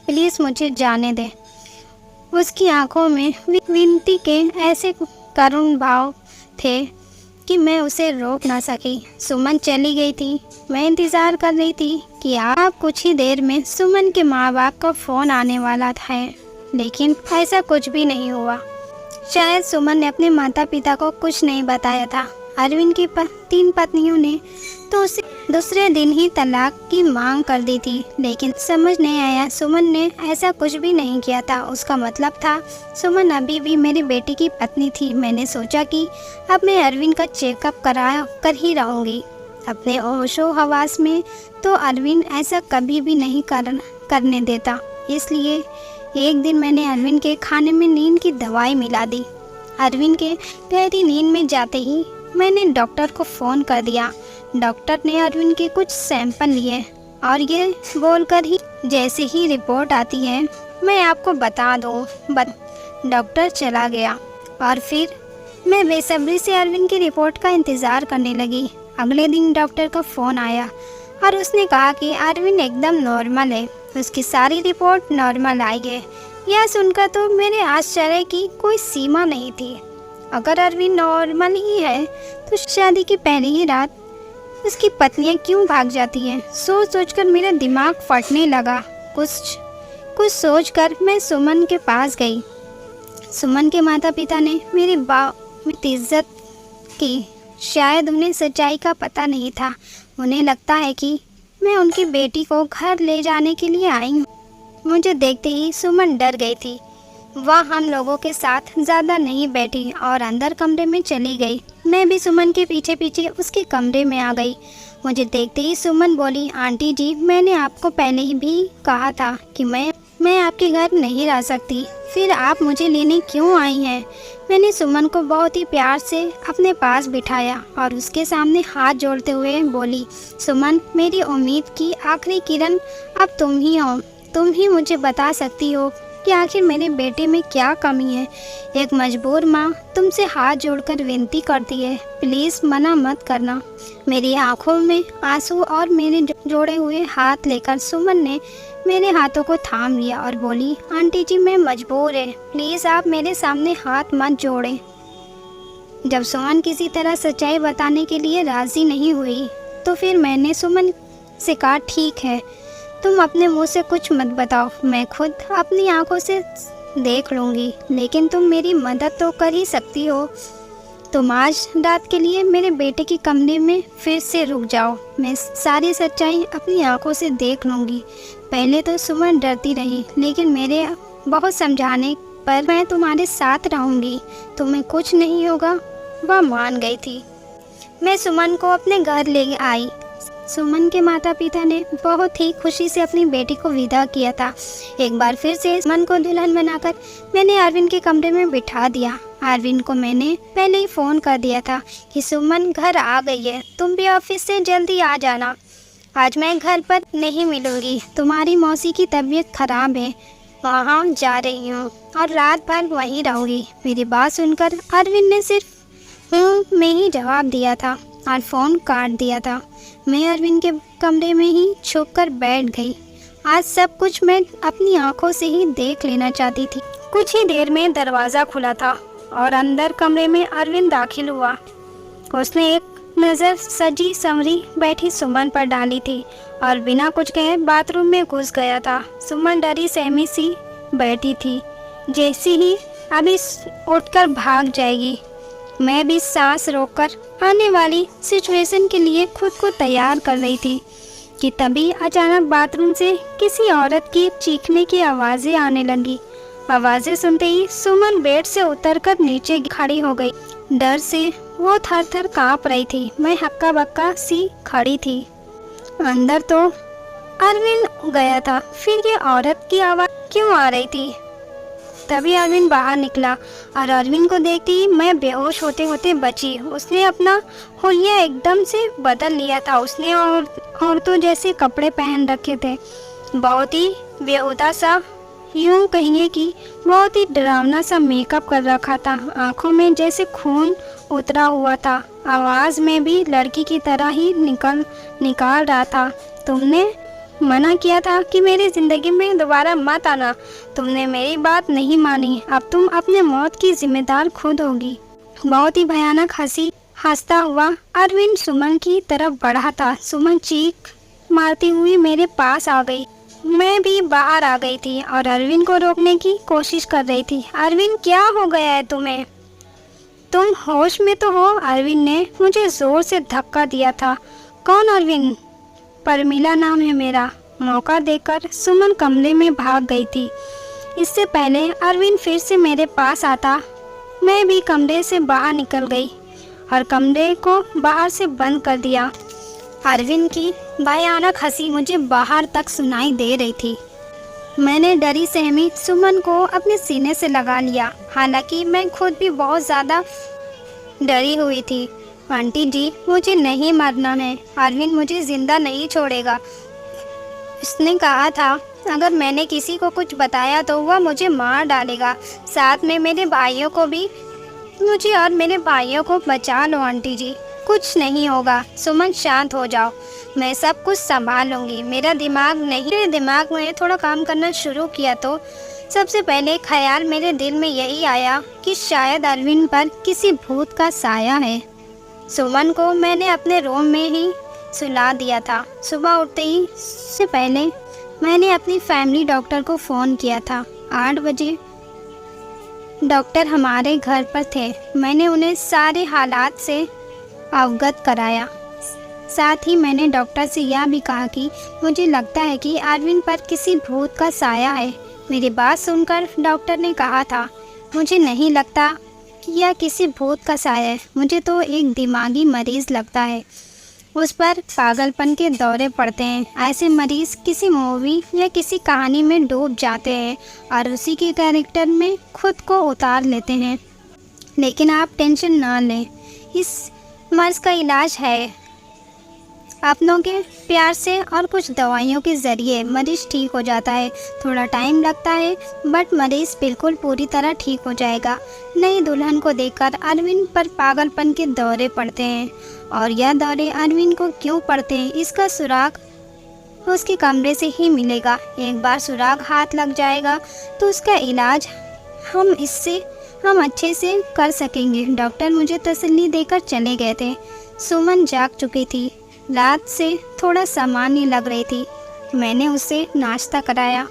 प्लीज़ मुझे जाने दे। उसकी आंखों में विनती के ऐसे करुण भाव थे कि मैं उसे रोक ना सकी। सुमन चली गई थी। मैं इंतज़ार कर रही थी कि आप कुछ ही देर में सुमन के माँ बाप का फ़ोन आने वाला था, लेकिन ऐसा कुछ भी नहीं हुआ। शायद सुमन ने अपने माता पिता को कुछ नहीं बताया था। अरविंद की 3 पत्नियों ने तो उसे दूसरे दिन ही तलाक की मांग कर दी थी, लेकिन समझ नहीं आया सुमन ने ऐसा कुछ भी नहीं किया था। उसका मतलब था सुमन अभी भी मेरी बेटी की पत्नी थी। मैंने सोचा कि अब मैं अरविंद का चेकअप कर ही रहूँगी अपने होशो हवास में, तो अरविंद ऐसा कभी भी नहीं करने देता। इसलिए एक दिन मैंने अरविंद के खाने में नींद की दवाई मिला दी। अरविंद के गहरी नींद में जाते ही मैंने डॉक्टर को फ़ोन कर दिया। डॉक्टर ने अरविंद के कुछ सैंपल लिए और ये बोलकर ही जैसे ही रिपोर्ट आती है मैं आपको बता दूँ। डॉक्टर चला गया और फिर मैं बेसब्री से अरविंद की रिपोर्ट का इंतज़ार करने लगी। अगले दिन डॉक्टर का फ़ोन आया और उसने कहा कि अरविंद एकदम नॉर्मल है, उसकी सारी रिपोर्ट नॉर्मल आई है। यह सुनकर तो मेरे आश्चर्य की कोई सीमा नहीं थी। अगर अरविंद नॉर्मल ही है तो शादी की पहली ही रात उसकी पत्नियां क्यों भाग जाती हैं? सोच सोचकर मेरा दिमाग फटने लगा। कुछ सोचकर मैं सुमन के पास गई। सुमन के माता पिता ने मेरी बहुत इज्जत की। शायद उन्हें सच्चाई का पता नहीं था। उन्हें लगता है कि मैं उनकी बेटी को घर ले जाने के लिए आई हूँ। मुझे देखते ही सुमन डर गई थी। वह हम लोगों के साथ ज़्यादा नहीं बैठी और अंदर कमरे में चली गई। मैं भी सुमन के पीछे पीछे उसके कमरे में आ गई। मुझे देखते ही सुमन बोली, आंटी जी मैंने आपको पहले ही भी कहा था कि मैं आपके घर नहीं रह सकती, फिर आप मुझे लेने क्यों आई हैं? मैंने सुमन को बहुत ही प्यार से अपने पास बिठाया और उसके सामने हाथ जोड़ते हुए बोली, सुमन मेरी उम्मीद की आखिरी किरण अब तुम ही हो। तुम ही मुझे बता सकती हो कि आखिर मेरे बेटे में क्या कमी है। एक मजबूर माँ तुमसे हाथ जोड़कर विनती करती है, प्लीज़ मना मत करना। मेरी आंखों में आंसू और मेरे जोड़े हुए हाथ लेकर सुमन ने मेरे हाथों को थाम लिया और बोली, आंटी जी मैं मजबूर है, प्लीज़ आप मेरे सामने हाथ मत जोड़ें। जब सुमन किसी तरह सच्चाई बताने के लिए राज़ी नहीं हुई तो फिर मैंने सुमन से कहा, ठीक है तुम अपने मुंह से कुछ मत बताओ, मैं खुद अपनी आंखों से देख लूँगी, लेकिन तुम मेरी मदद तो कर ही सकती हो। तुम आज रात के लिए मेरे बेटे के कमरे में फिर से रुक जाओ, मैं सारी सच्चाई अपनी आंखों से देख लूँगी। पहले तो सुमन डरती रही, लेकिन मेरे बहुत समझाने पर मैं तुम्हारे साथ रहूँगी, तुम्हें कुछ नहीं होगा, वह मान गई थी। मैं सुमन को अपने घर ले आई। सुमन के माता पिता ने बहुत ही खुशी से अपनी बेटी को विदा किया था। एक बार फिर से सुमन को दुल्हन बनाकर मैंने अरविंद के कमरे में बिठा दिया। अरविंद को मैंने पहले ही फ़ोन कर दिया था कि सुमन घर आ गई है, तुम भी ऑफिस से जल्दी आ जाना, आज मैं घर पर नहीं मिलूँगी, तुम्हारी मौसी की तबीयत खराब है, वहाँ जा रही हूँ और रात भर वहीं रहूँगी। मेरी बात सुनकर अरविंद ने सिर्फ में ही जवाब दिया था और फ़ोन काट दिया था। मैं अरविंद के कमरे में ही छुपकर बैठ गई। आज सब कुछ मैं अपनी आंखों से ही देख लेना चाहती थी। कुछ ही देर में दरवाज़ा खुला था और अंदर कमरे में अरविंद दाखिल हुआ। उसने एक नज़र सजी संवरी बैठी सुमन पर डाली थी और बिना कुछ कहे बाथरूम में घुस गया था। सुमन डरी सहमी सी बैठी थी, जैसी ही अभी उठकर भाग जाएगी। मैं भी सांस रोककर आने वाली सिचुएशन के लिए खुद को तैयार कर रही थी कि तभी अचानक बाथरूम से किसी औरत की चीखने की आवाज़ें आने लगी। आवाज़ें सुनते ही सुमन बेड से उतरकर नीचे खड़ी हो गई। डर से वो थर थर काँप रही थी। मैं हक्का बक्का सी खड़ी थी। अंदर तो अरविंद गया था, फिर ये औरत की आवाज़ क्यों आ रही थी? तभी अरविंद बाहर निकला और अरविंद को देखते ही मैं बेहोश होते होते बची। उसने अपना हुलिया एकदम से बदल लिया था। उसने औरतों जैसे कपड़े पहन रखे थे, बहुत ही बेहुदा सा, यूं कहिए कि बहुत ही डरावना सा मेकअप कर रखा था। आंखों में जैसे खून उतरा हुआ था, आवाज़ में भी लड़की की तरह ही निकाल रहा था। तुमने मना किया था कि मेरी ज़िंदगी में दोबारा मत आना, तुमने मेरी बात नहीं मानी, अब तुम अपने मौत की जिम्मेदार खुद होगी। बहुत ही भयानक हंसी हंसता हुआ अरविंद सुमन की तरफ बढ़ा था। सुमन चीख मारती हुई मेरे पास आ गई। मैं भी बाहर आ गई थी और अरविंद को रोकने की कोशिश कर रही थी। अरविंद क्या हो गया है तुम्हें? तुम होश में तो हो? अरविंद ने मुझे ज़ोर से धक्का दिया था। कौन अरविंद? परमिला नाम है मेरा। मौका देकर सुमन कमरे में भाग गई थी। इससे पहले अरविंद फिर से मेरे पास आता, मैं भी कमरे से बाहर निकल गई और कमरे को बाहर से बंद कर दिया। अरविंद की भयानक हंसी मुझे बाहर तक सुनाई दे रही थी। मैंने डरी सहमी सुमन को अपने सीने से लगा लिया, हालांकि मैं खुद भी बहुत ज़्यादा डरी हुई थी। आंटी जी मुझे नहीं मरना है, अरविंद मुझे ज़िंदा नहीं छोड़ेगा। उसने कहा था अगर मैंने किसी को कुछ बताया तो वह मुझे मार डालेगा, साथ में मेरे भाइयों को भी। मुझे और मेरे भाइयों को बचा लो आंटी जी, कुछ नहीं होगा। सुमन शांत हो जाओ, मैं सब कुछ संभाल लूँगी। मेरे दिमाग में थोड़ा काम करना शुरू किया तो सबसे पहले ख्याल मेरे दिल में यही आया कि शायद अरविंद पर किसी भूत का साया है। सुमन को मैंने अपने रूम में ही सुला दिया था। सुबह उठते ही से पहले मैंने अपनी फैमिली डॉक्टर को फ़ोन किया था। 8 बजे डॉक्टर हमारे घर पर थे। मैंने उन्हें सारे हालात से अवगत कराया। साथ ही मैंने डॉक्टर से यह भी कहा कि मुझे लगता है कि अरविंद पर किसी भूत का साया है। मेरी बात सुनकर डॉक्टर ने कहा था, मुझे नहीं लगता कि यह किसी भूत का साया है, मुझे तो एक दिमागी मरीज़ लगता है। उस पर पागलपन के दौरे पड़ते हैं। ऐसे मरीज किसी मूवी या किसी कहानी में डूब जाते हैं और उसी के कैरेक्टर में खुद को उतार लेते हैं। लेकिन आप टेंशन ना लें, इस मर्ज का इलाज है। अपनों के प्यार से और कुछ दवाइयों के ज़रिए मरीज़ ठीक हो जाता है। थोड़ा टाइम लगता है बट मरीज़ बिल्कुल पूरी तरह ठीक हो जाएगा। नई दुल्हन को देखकर अरविंद पर पागलपन के दौरे पड़ते हैं और यह दौरे अरविंद को क्यों पड़ते हैं इसका सुराग उसके कमरे से ही मिलेगा। एक बार सुराग हाथ लग जाएगा तो उसका इलाज हम अच्छे से कर सकेंगे। डॉक्टर मुझे तसल्ली देकर चले गए थे। सुमन जाग चुकी थी, रात से थोड़ा सामान्य लग रही थी। मैंने उसे नाश्ता कराया।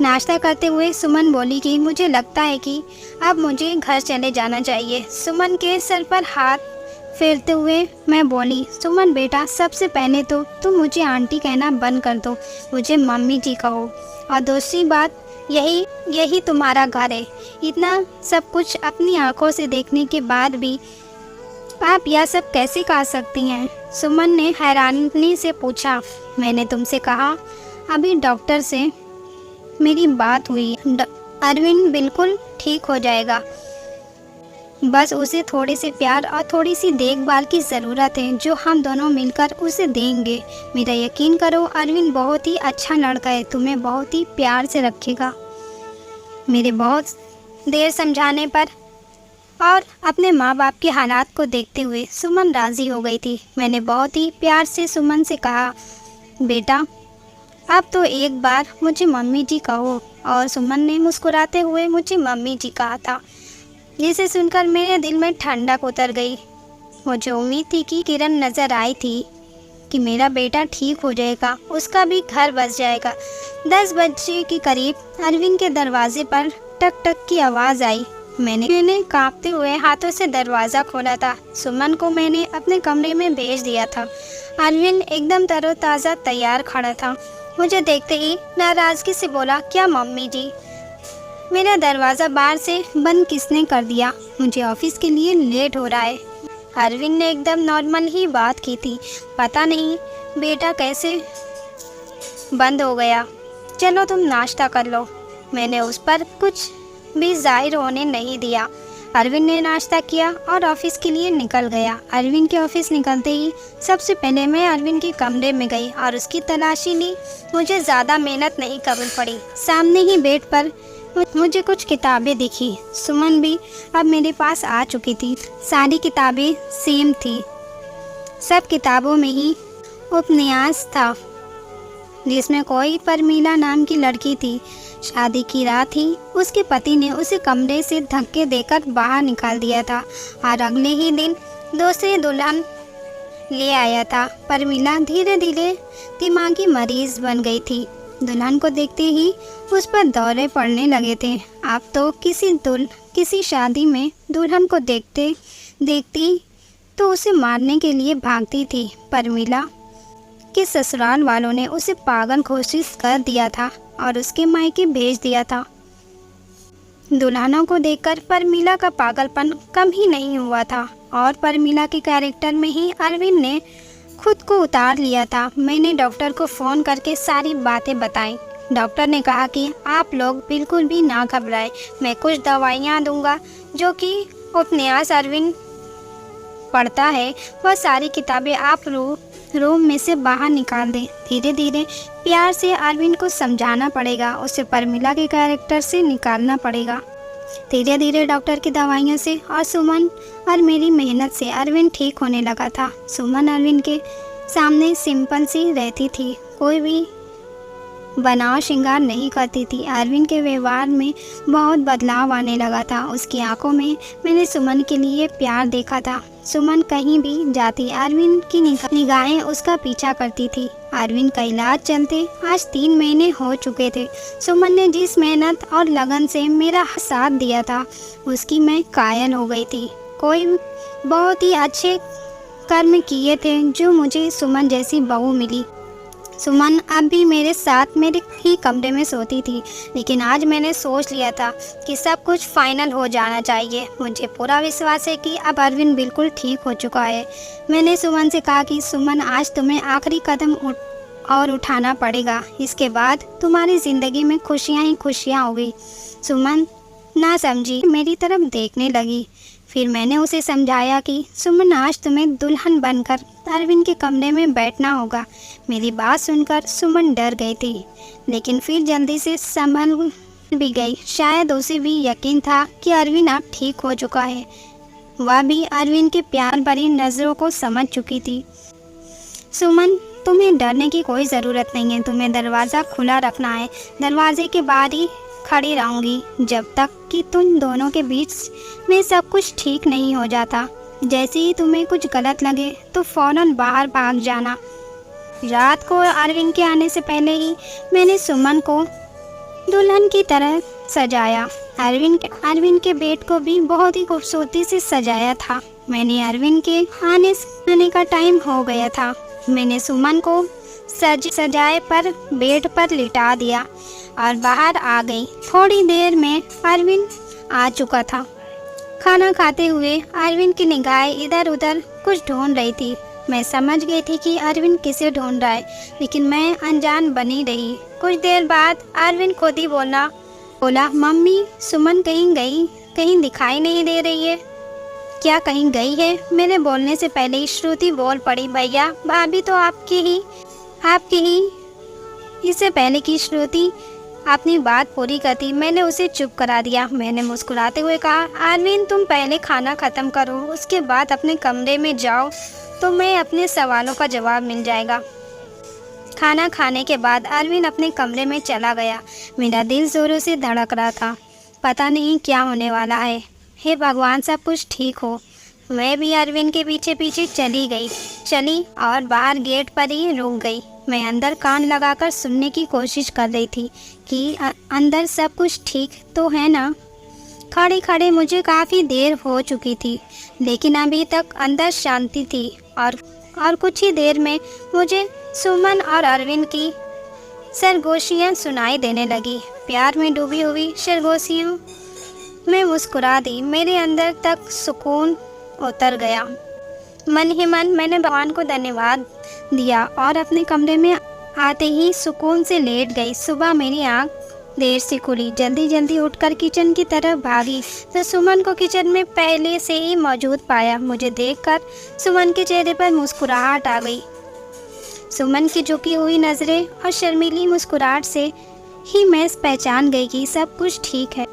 नाश्ता करते हुए सुमन बोली कि मुझे लगता है कि अब मुझे घर चले जाना चाहिए। सुमन के सर पर हाथ फेरते हुए मैं बोली, सुमन बेटा, सबसे पहले तो तुम मुझे आंटी कहना बंद कर दो, मुझे मम्मी जी कहो। और दूसरी बात, यही तुम्हारा घर है। इतना सब कुछ अपनी आंखों से देखने के बाद भी आप यह सब कैसे कह सकती हैं? सुमन ने हैरानी से पूछा। मैंने तुमसे कहा, अभी डॉक्टर से मेरी बात हुई। अरविंद बिल्कुल ठीक हो जाएगा, बस उसे थोड़े से प्यार और थोड़ी सी देखभाल की ज़रूरत है जो हम दोनों मिलकर उसे देंगे। मेरा यकीन करो, अरविंद बहुत ही अच्छा लड़का है, तुम्हें बहुत ही प्यार से रखेगा। मेरे बहुत देर समझाने पर और अपने माँ बाप के हालात को देखते हुए सुमन राज़ी हो गई थी। मैंने बहुत ही प्यार से सुमन से कहा, बेटा अब तो एक बार मुझे मम्मी जी कहो। और सुमन ने मुस्कुराते हुए मुझे मम्मी जी कहा था, जिसे सुनकर मेरे दिल में ठंडक उतर गई। मुझे उम्मीद थी कि किरण नज़र आई थी कि मेरा बेटा ठीक हो जाएगा, उसका भी घर बस जाएगा। 10 बजे के करीब अरविंद के दरवाजे पर टक टक की आवाज़ आई। मैंने कांपते हुए हाथों से दरवाज़ा खोला था। सुमन को मैंने अपने कमरे में भेज दिया था। अरविंद एकदम तरोताज़ा तैयार खड़ा था। मुझे देखते ही नाराज़गी से बोला, क्या मम्मी जी, मेरा दरवाज़ा बाहर से बंद किसने कर दिया? मुझे ऑफिस के लिए लेट हो रहा है। अरविंद ने एकदम नॉर्मल ही बात की थी। पता नहीं बेटा कैसे बंद हो गया। चलो तुम नाश्ता कर लो। मैंने उस पर कुछ भी जाहिर होने नहीं दिया। अरविंद ने नाश्ता किया और ऑफिस के लिए निकल गया। अरविंद के ऑफिस निकलते ही सबसे पहले मैं अरविंद के कमरे में गई और उसकी तलाशी ली। मुझे ज़्यादा मेहनत नहीं करनी पड़ी। सामने ही बेड पर मुझे कुछ किताबें दिखी। सुमन भी अब मेरे पास आ चुकी थी। सारी किताबें सेम थी। सब किताबों में ही उपन्यास था जिसमें कोई परमीला नाम की लड़की थी। शादी की रात थी। उसके पति ने उसे कमरे से धक्के देकर बाहर निकाल दिया था और अगले ही दिन दूसरी दुल्हन ले आया था। परमीला धीरे धीरे दिमागी मरीज बन गई थी। दुल्हन को देखते ही उस पर दौरे पड़ने लगे थे। अब तो किसी शादी में दुल्हन को देखती तो उसे मारने के लिए भागती थी। परमीला के ससुराल वालों ने उसे पागल घोषित कर दिया था और उसके मायके भेज दिया था। दुल्हनों को देखकर परमीला का पागलपन कम ही नहीं हुआ था और परमीला के कैरेक्टर में ही अरविंद ने खुद को उतार लिया था। मैंने डॉक्टर को फ़ोन करके सारी बातें बताई। डॉक्टर ने कहा कि आप लोग बिल्कुल भी ना घबराएं, मैं कुछ दवाइयाँ दूंगा जो कि उपन्यास अरविंद पढ़ता है वह सारी किताबें आप रूम में से बाहर निकाल दें। धीरे धीरे प्यार से अरविंद को समझाना पड़ेगा, उसे परमीला के कैरेक्टर से निकालना पड़ेगा। धीरे धीरे डॉक्टर की दवाइयों से और सुमन और मेरी मेहनत से अरविंद ठीक होने लगा था। सुमन अरविंद के सामने सिंपल सी रहती थी, कोई भी बनाव श्रृंगार नहीं करती थी। अरविंद के व्यवहार में बहुत बदलाव आने लगा था। उसकी आंखों में मैंने सुमन के लिए प्यार देखा था। सुमन कहीं भी जाती अरविंद की निगाहें उसका पीछा करती थी। अरविंद का इलाज चलते आज 3 महीने हो चुके थे। सुमन ने जिस मेहनत और लगन से मेरा साथ दिया था उसकी मैं कायल हो गई थी। कोई बहुत ही अच्छे कर्म किए थे जो मुझे सुमन जैसी बहू मिली। सुमन अब भी मेरे साथ मेरे ही कमरे में सोती थी, लेकिन आज मैंने सोच लिया था कि सब कुछ फाइनल हो जाना चाहिए। मुझे पूरा विश्वास है कि अब अरविंद बिल्कुल ठीक हो चुका है। मैंने सुमन से कहा कि सुमन, आज तुम्हें आखिरी कदम उठाना पड़ेगा। इसके बाद तुम्हारी ज़िंदगी में खुशियाँ ही खुशियाँ होगी। सुमन ना समझी, मेरी तरफ देखने लगी। फिर मैंने उसे समझाया कि सुमन, आज तुम्हें दुल्हन बनकर अरविंद के कमरे में बैठना होगा। मेरी बात सुनकर सुमन डर गई थी, लेकिन फिर जल्दी से संभल भी गई। शायद उसे भी यकीन था कि अरविंद अब ठीक हो चुका है। वह भी अरविंद के प्यार भरी नज़रों को समझ चुकी थी। सुमन, तुम्हें डरने की कोई ज़रूरत नहीं है। तुम्हें दरवाज़ा खुला रखना है। दरवाजे के बाहर ही खड़ी रहूँगी जब तक कि तुम दोनों के बीच में सब कुछ ठीक नहीं हो जाता। जैसे ही तुम्हें कुछ गलत लगे तो फ़ौरन बाहर भाग जाना। रात को अरविंद के आने से पहले ही मैंने सुमन को दुल्हन की तरह सजाया। अरविंद के बेड को भी बहुत ही खूबसूरती से सजाया था। मैंने अरविंद के आने का टाइम हो गया था। मैंने सुमन को सजाए पर बेड पर लिटा दिया और बाहर आ गई। थोड़ी देर में अरविंद आ चुका था। खाना खाते हुए अरविंद की निगाहें इधर उधर कुछ ढूंढ रही थी। मैं समझ गई थी कि अरविंद किसे ढूंढ रहा है, लेकिन मैं अनजान बनी रही। कुछ देर बाद अरविंद खुद ही बोला, मम्मी, सुमन कहीं दिखाई नहीं दे रही है। क्या कहीं गई है? मेरे बोलने से पहले ही श्रुति बोल पड़ी, भैया भाभी तो आपकी ही। इससे पहले कि श्रुति अपनी बात पूरी करती, मैंने उसे चुप करा दिया। मैंने मुस्कुराते हुए कहा, अरविंद, तुम पहले खाना ख़त्म करो, उसके बाद अपने कमरे में जाओ तो मैं अपने सवालों का जवाब मिल जाएगा। खाना खाने के बाद अरविंद अपने कमरे में चला गया। मेरा दिल ज़ोरों से धड़क रहा था। पता नहीं क्या होने वाला है। हे भगवान, सब कुछ ठीक हो। मैं भी अरविंद के पीछे पीछे चली और बाहर गेट पर ही रुक गई। मैं अंदर कान लगाकर सुनने की कोशिश कर रही थी कि अंदर सब कुछ ठीक तो है ना। खड़े खड़े मुझे काफ़ी देर हो चुकी थी, लेकिन अभी तक अंदर शांति थी। और कुछ ही देर में मुझे सुमन और अरविंद की सरगोशियाँ सुनाई देने लगी। प्यार में डूबी हुई सरगोशियों में मुस्कुरा दी। मेरे अंदर तक सुकून उतर गया। मन ही मन मैंने भगवान को धन्यवाद दिया और अपने कमरे में आते ही सुकून से लेट गई। सुबह मेरी आँख देर से खुली। जल्दी उठकर किचन की तरफ भागी तो सुमन को किचन में पहले से ही मौजूद पाया। मुझे देखकर सुमन के चेहरे पर मुस्कुराहट आ गई। सुमन की झुकी हुई नज़रें और शर्मीली मुस्कुराहट से ही मैं पहचान गई कि सब कुछ ठीक है।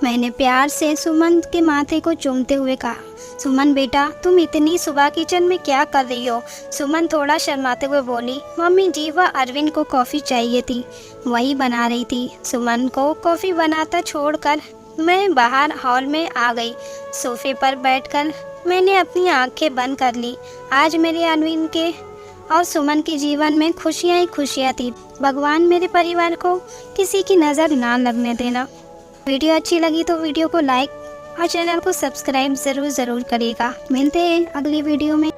मैंने प्यार से सुमन के माथे को चूमते हुए कहा, सुमन बेटा, तुम इतनी सुबह किचन में क्या कर रही हो? सुमन थोड़ा शर्माते हुए बोली, मम्मी जी, वह अरविंद को कॉफ़ी चाहिए थी, वही बना रही थी। सुमन को कॉफ़ी बनाता छोड़कर मैं बाहर हॉल में आ गई। सोफे पर बैठकर मैंने अपनी आंखें बंद कर ली। आज मेरे अरविंद के और सुमन के जीवन में खुशियाँ ही खुशियाँ थी। भगवान मेरे परिवार को किसी की नज़र ना लगने देना। वीडियो अच्छी लगी तो वीडियो को लाइक और चैनल को सब्सक्राइब ज़रूर करिएगा। मिलते हैं अगली वीडियो में।